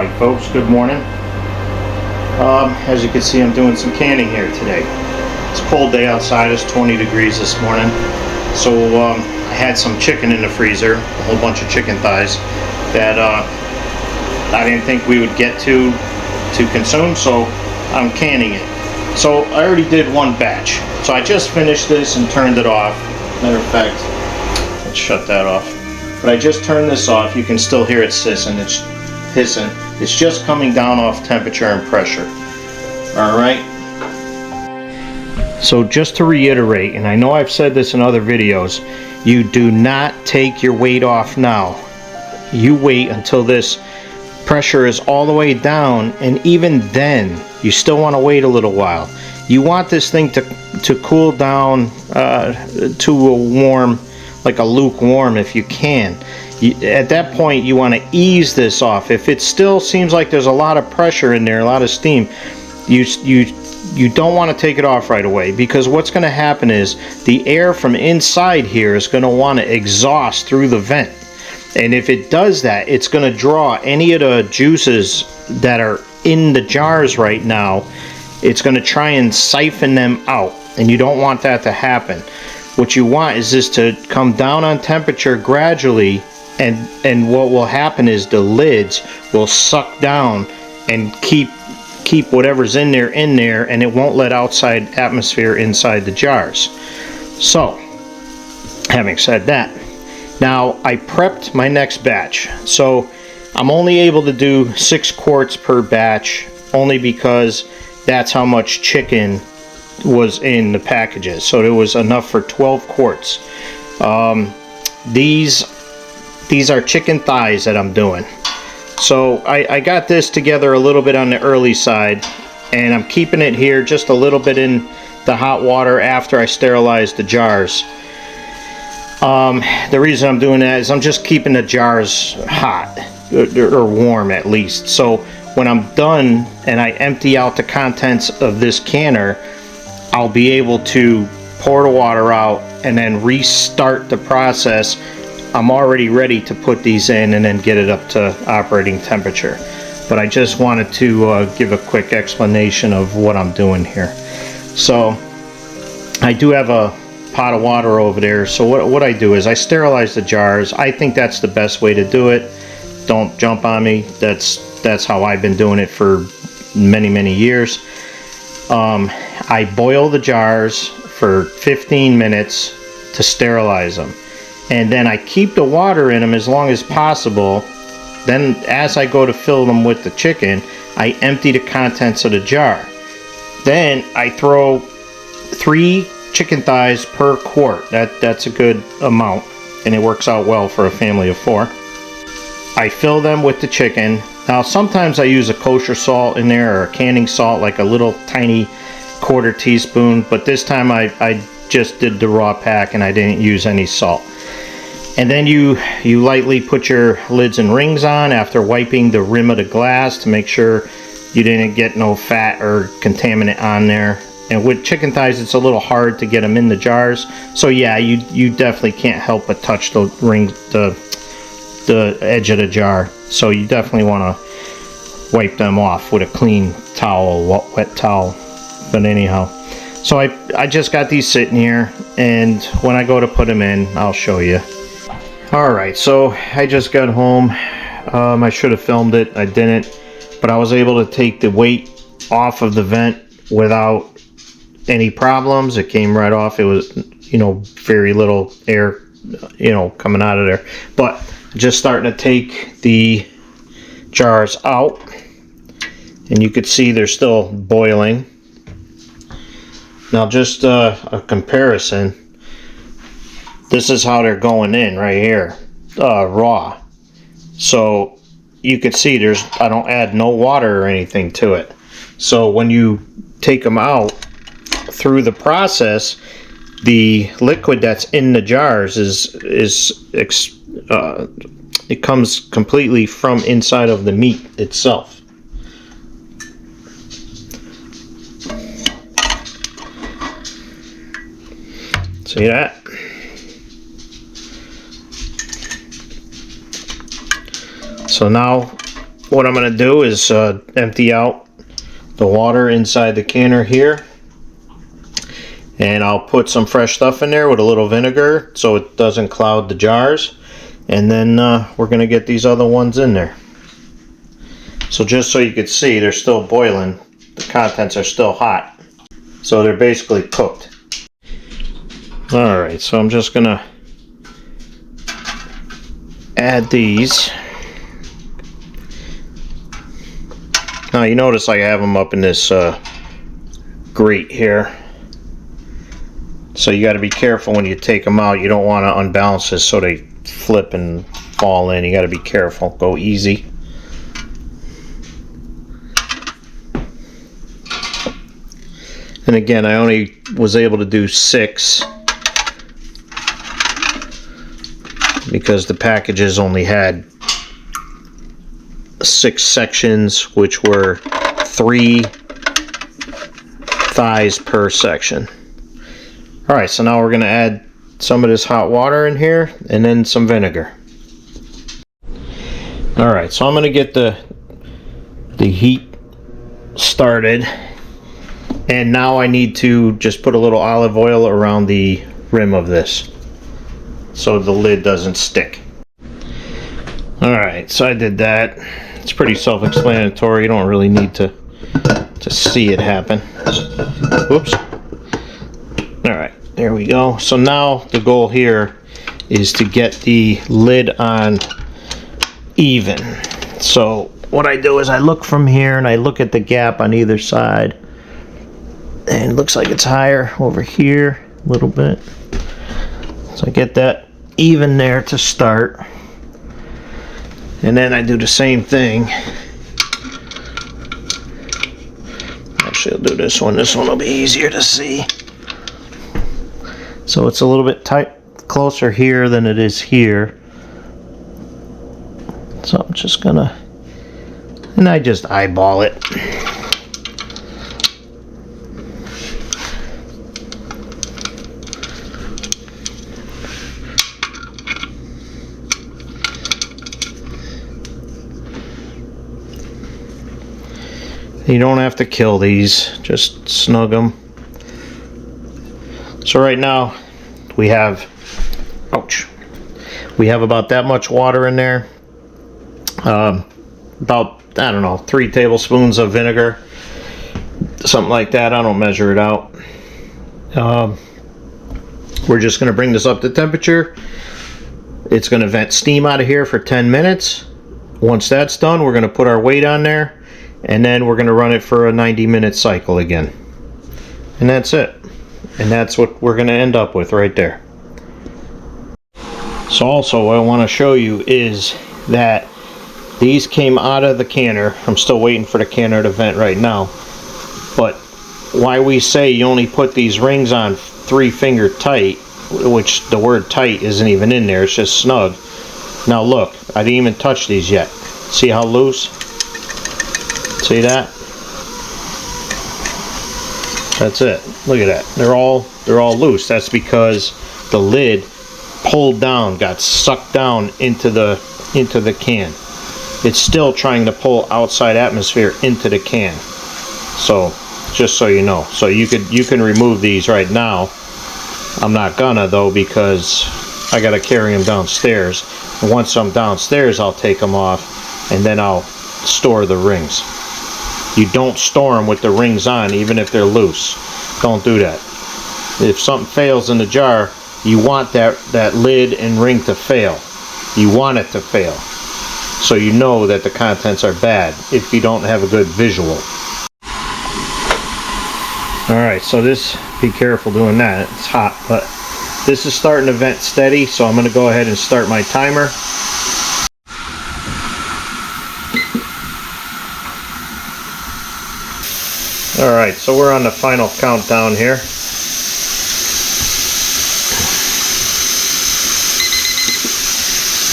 Howdy folks, good morning. As you can see, I'm doing some canning here today. It's a cold day outside, it's 20 degrees this morning. So I had some chicken in the freezer, a whole bunch of chicken thighs that I didn't think we would get to consume, so I'm canning it. So I already did one batch. So I just finished this and turned it off. Matter of fact, let's shut that off. But I just turned this off. You can still hear it hissing. It's just coming down off temperature and pressure. Alright. So just to reiterate, and I know I've said this in other videos, you do not take your weight off now. You wait until this pressure is all the way down, and even then you still want to wait a little while. You want this thing to cool down to a warm, like a lukewarm if you can. At that point you want to ease this off. If it still seems like there's a lot of pressure in there, a lot of steam, you don't want to take it off right away, because what's going to happen is the air from inside here is going to want to exhaust through the vent. And if it does that, it's going to draw any of the juices that are in the jars right now. It's going to try and siphon them out, and you don't want that to happen. What you want is this to come down on temperature gradually, and what will happen is the lids will suck down and keep whatever's in there, and it won't let outside atmosphere inside the jars. So, having said that, now I prepped my next batch. So I'm only able to do 6 quarts per batch, only because that's how much chicken was in the packages. So there was enough for 12 quarts. These are chicken thighs that I'm doing. So I got this together a little bit on the early side, and I'm keeping it here just a little bit in the hot water after I sterilize the jars. The reason I'm doing that is I'm just keeping the jars hot, or warm at least. So when I'm done and I empty out the contents of this canner, I'll be able to pour the water out and then restart the process. I'm already ready to put these in and then get it up to operating temperature. But I just wanted to give a quick explanation of what I'm doing here. So I do have a pot of water over there. So what I do is I sterilize the jars. I think that's the best way to do it. Don't jump on me. That's how I've been doing it for many years. I boil the jars for 15 minutes to sterilize them, and then I keep the water in them as long as possible. Then as I go to fill them with the chicken, I empty the contents of the jar. Then I throw 3 chicken thighs per quart. That's a good amount, and it works out well for a family of 4. I fill them with the chicken. Now sometimes I use a kosher salt in there, or a canning salt, like a little tiny 1/4 teaspoon, but this time I just did the raw pack and I didn't use any salt. And then you lightly put your lids and rings on after wiping the rim of the glass to make sure you didn't get no fat or contaminant on there. And with chicken thighs, it's a little hard to get them in the jars. So yeah, you definitely can't help but touch the ring, the edge of the jar. So you definitely want to wipe them off with a clean towel, wet towel. But anyhow, so I just got these sitting here, and when I go to put them in, I'll show you. Alright, so I just got home. I should have filmed it, I didn't, but I was able to take the weight off of the vent without any problems. It came right off. It was, very little air, coming out of there. But just starting to take the jars out, and you could see they're still boiling. Now just a comparison. This is how they're going in right here, raw. So you could see I don't add no water or anything to it. So when you take them out through the process, the liquid that's in the jars it comes completely from inside of the meat itself. See that? So now what I'm going to do is empty out the water inside the canner here. And I'll put some fresh stuff in there with a little vinegar so it doesn't cloud the jars. And then we're going to get these other ones in there. So just so you can see, they're still boiling. The contents are still hot. So they're basically cooked. Alright, so I'm just going to add these. Now you notice I have them up in this grate here. So you got to be careful when you take them out. You don't want to unbalance this so they flip and fall in. You got to be careful. Go easy. And again, I only was able to do 6 because the packages only had 6 sections, which were 3 thighs per section. Alright, so now we're going to add some of this hot water in here and then some vinegar. Alright, so I'm going to get the heat started, and now I need to just put a little olive oil around the rim of this so the lid doesn't stick. Alright, so I did that. It's pretty self-explanatory. You don't really need to see it happen. Whoops. Alright, there we go. So now the goal here is to get the lid on even. So what I do is I look from here and I look at the gap on either side. And it looks like it's higher over here a little bit. So I get that even there to start. And then I do the same thing. Actually, I'll do this one. This one will be easier to see. So it's a little bit closer here than it is here. So I'm just gonna, and I just eyeball it. You don't have to kill these, just snug them. So right now we have, ouch, we have about that much water in there. About, I don't know, 3 tablespoons of vinegar, something like that. I don't measure it out. We're just going to bring this up to temperature. It's going to vent steam out of here for 10 minutes. Once that's done, we're going to put our weight on there, and then we're going to run it for a 90-minute cycle again. And that's it. And that's what we're going to end up with right there. So also what I want to show you is that these came out of the canner. I'm still waiting for the canner to vent right now. But why we say you only put these rings on 3-finger tight, which the word tight isn't even in there, it's just snug. Now look, I didn't even touch these yet. See how loose? See that? That's it. Look at that. They're all loose. That's because the lid pulled down, got sucked down into the can. It's still trying to pull outside atmosphere into the can. So just so you know. So you can remove these right now. I'm not gonna though, because I gotta carry them downstairs. And once I'm downstairs, I'll take them off and then I'll store the rings. You don't store them with the rings on, even if they're loose. Don't do that. If something fails in the jar, you want that lid and ring to fail. You want it to fail, so you know that the contents are bad if you don't have a good visual. Alright, so this, be careful doing that. It's hot, but this is starting to vent steady, so I'm going to go ahead and start my timer. Alright, so we're on the final countdown here.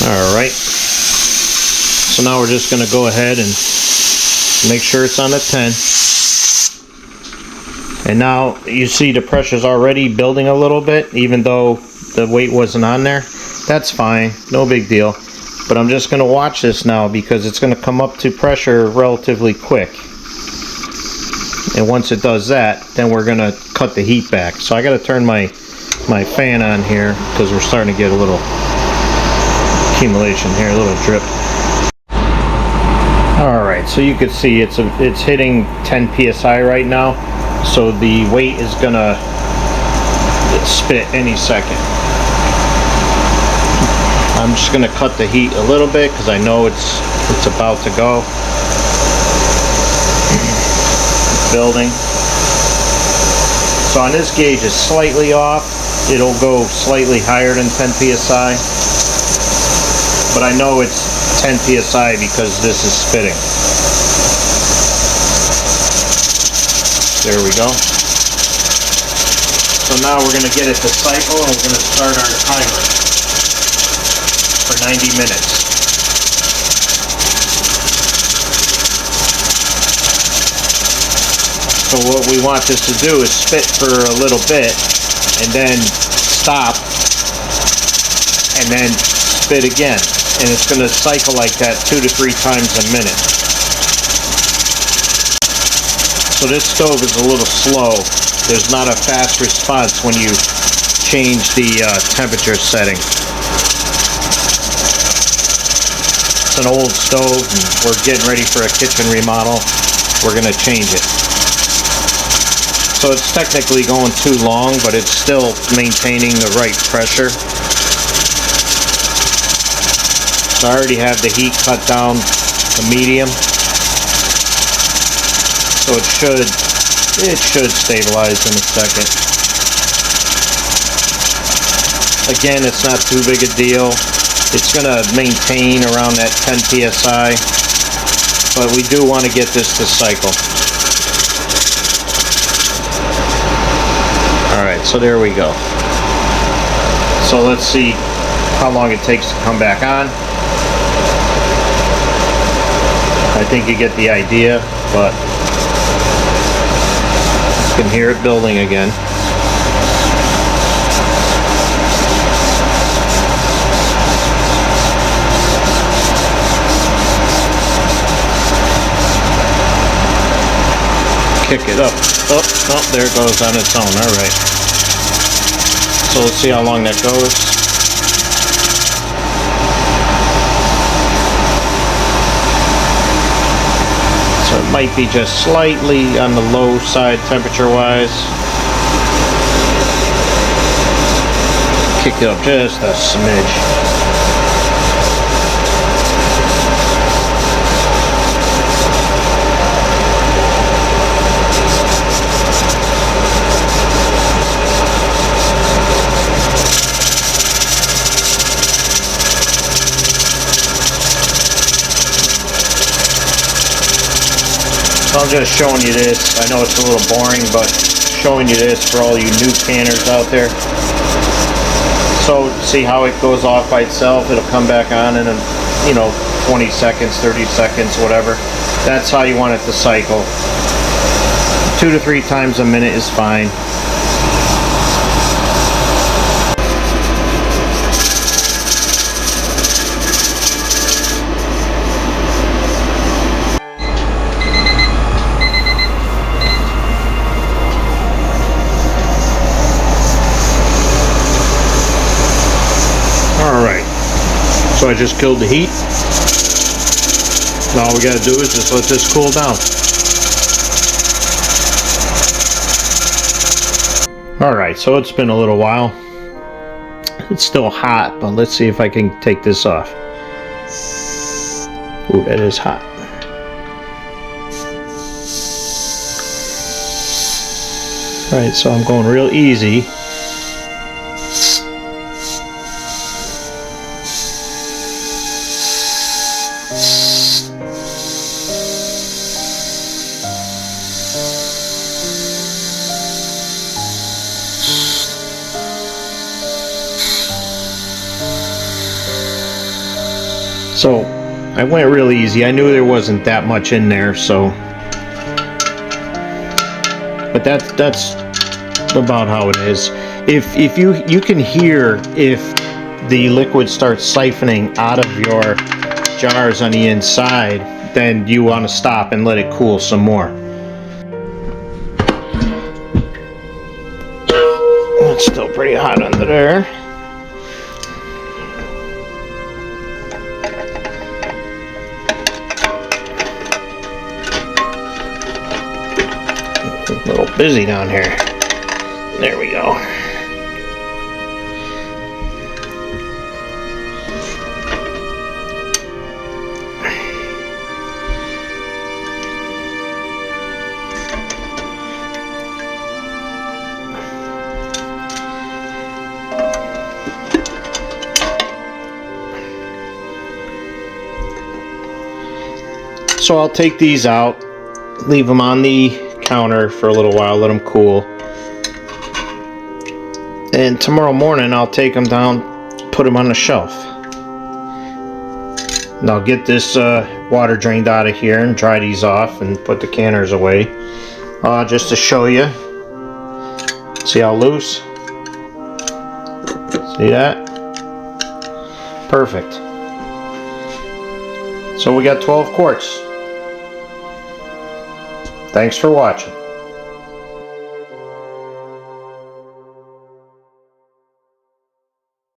Alright, so now we're just going to go ahead and make sure it's on the 10. And now you see the pressure's already building a little bit, even though the weight wasn't on there. That's fine, no big deal. But I'm just going to watch this now because it's going to come up to pressure relatively quick. And once it does that, then we're going to cut the heat back. So I got to turn my fan on here because we're starting to get a little accumulation here, a little drip. Alright, so you can see it's hitting 10 psi right now. So the weight is going to spit any second. I'm just going to cut the heat a little bit because I know it's about to go. Building. So on this gauge it's slightly off. It'll go slightly higher than 10 psi. But I know it's 10 psi because this is spitting. There we go. So now we're going to get it to cycle and we're going to start our timer for 90 minutes. So what we want this to do is spit for a little bit and then stop and then spit again. And it's going to cycle like that 2 to 3 times a minute. So this stove is a little slow. There's not a fast response when you change the temperature setting. It's an old stove and we're getting ready for a kitchen remodel. We're going to change it. So it's technically going too long, but it's still maintaining the right pressure. So I already have the heat cut down to medium. So it should stabilize in a second. Again, it's not too big a deal. It's going to maintain around that 10 psi, but we do want to get this to cycle. Alright, so there we go. So let's see how long it takes to come back on. I think you get the idea, but you can hear it building again. Kick it up. Oh, there it goes on its own. Alright. So let's see how long that goes. So it might be just slightly on the low side temperature wise. Kick it up just a smidge. I'm just showing you this. I know it's a little boring, but showing you this for all you new canners out there. So see how it goes off by itself. It'll come back on in 20 seconds, 30 seconds, whatever. That's how you want it to cycle. 2 to 3 times a minute is fine. So I just killed the heat. Now all we gotta do is just let this cool down. Alright, so it's been a little while. It's still hot, but let's see if I can take this off. Ooh, that is hot. Alright, so I'm going real easy. So I went really easy. I knew there wasn't that much in there, so but that's about how it is. If you can hear if the liquid starts siphoning out of your jars on the inside, then you want to stop and let it cool some more. It's still pretty hot under there. A little busy down here. There we go. So I'll take these out, leave them on the counter for a little while, let them cool. And tomorrow morning I'll take them down, put them on the shelf. And I'll get this water drained out of here and dry these off and put the canners away. Just to show you. See how loose? See that? Perfect. So we got 12 quarts. Thanks for watching.